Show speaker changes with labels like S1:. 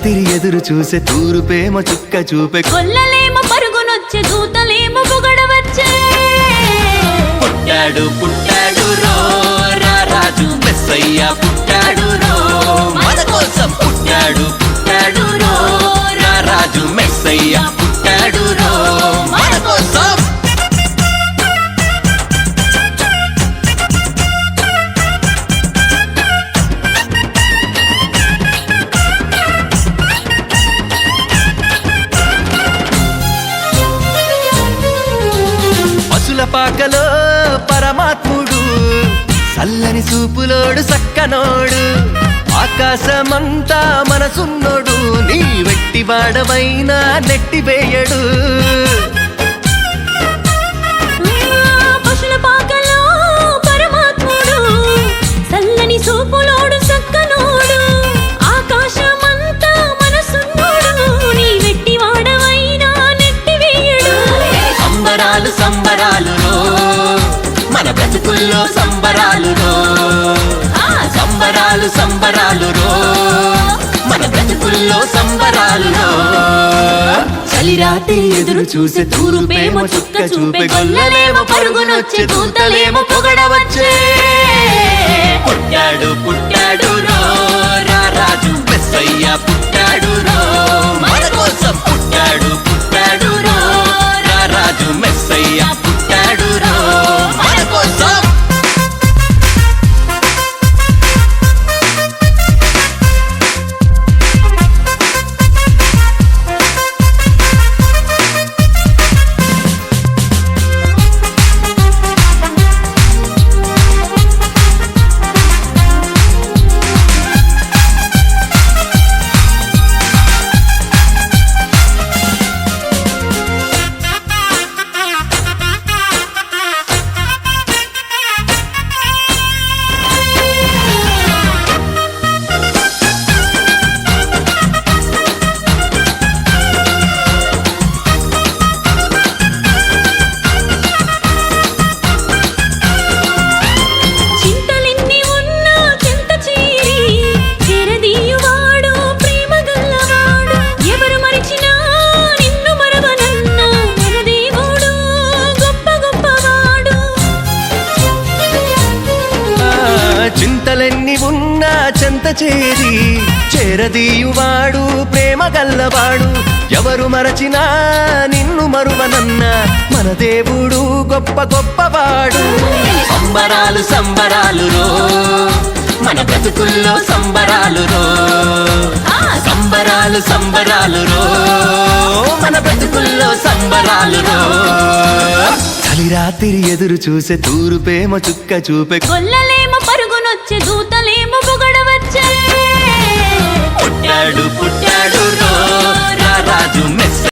S1: రాత్రి ఎదురు చూసే తూరుపేమో చుక్క చూపే
S2: కొల్లలేమో పరుగునొచ్చే దూతలేమో పొగడవచ్చే
S1: పుట్టాడు పుట్టాడు రో రా రాజు మెస్సయ్య పుట్టాడు రో మన కోసం పుట్టాడు పుట్టాడు రో రా రాజు మెస్సయ్య పుట్టాడు రో మన కోసం పాకలో పరమాత్ముడు చల్లని చూపులోడు సక్కనోడు ఆకాశమంతా మనసున్నోడు నీ వెట్టి వాడవైనా నెట్టివేయడు
S2: పశుల పాకలో పరమాత్ముడు చల్లని చూపులోడు సక్కనోడు ఆకాశమంతా మనసున్నోడు నీ వెట్టి వాడవైనా నెట్టివేయడు
S1: సంబరాలు సంబరాలు మన బ్రతుకుల్లో సంబరాలు సంబరాలు సంబరాలు మన బ్రతుకుల్లో సంబరాలు చలి రాత్రి ఎదురు చూసే తూరుపేమో చుక్క చూపే గొల్లలేమో పరుగునొచ్చే దూతలేమో పొగడవచ్చే పుట్టాడు పుట్టాడు రో రా రాజు మెస్సయ్య పుట్టాడు రో మన కోసం పుట్టాడు పుట్టాడు రో రా రాజు మెస్సయ్య పుట్టాడు రో మన కోసం చింతలెన్ని ఉన్నా చెంత చేరి చేరదీయువాడు ప్రేమ గల్లవాడు ఎవరు మరచినా నిన్ను మరువనన్నా మన దేవుడు గొప్ప గొప్పవాడు సంబరాలు సంబరాలు మన బ్రతుకుల్లో సంబరాలు సంబరాలు సంబరాలు మన బ్రతుకుల్లో సంబరాలు చలి రాత్రి ఎదురు చూసే తూరుపేమో చుక్క చూపే
S2: కొల్లలేమో పరుగునొచ్చే దూతలేమో పొగడవచ్చే
S1: పుట్టాడు పుట్టాడు రో రా రాజు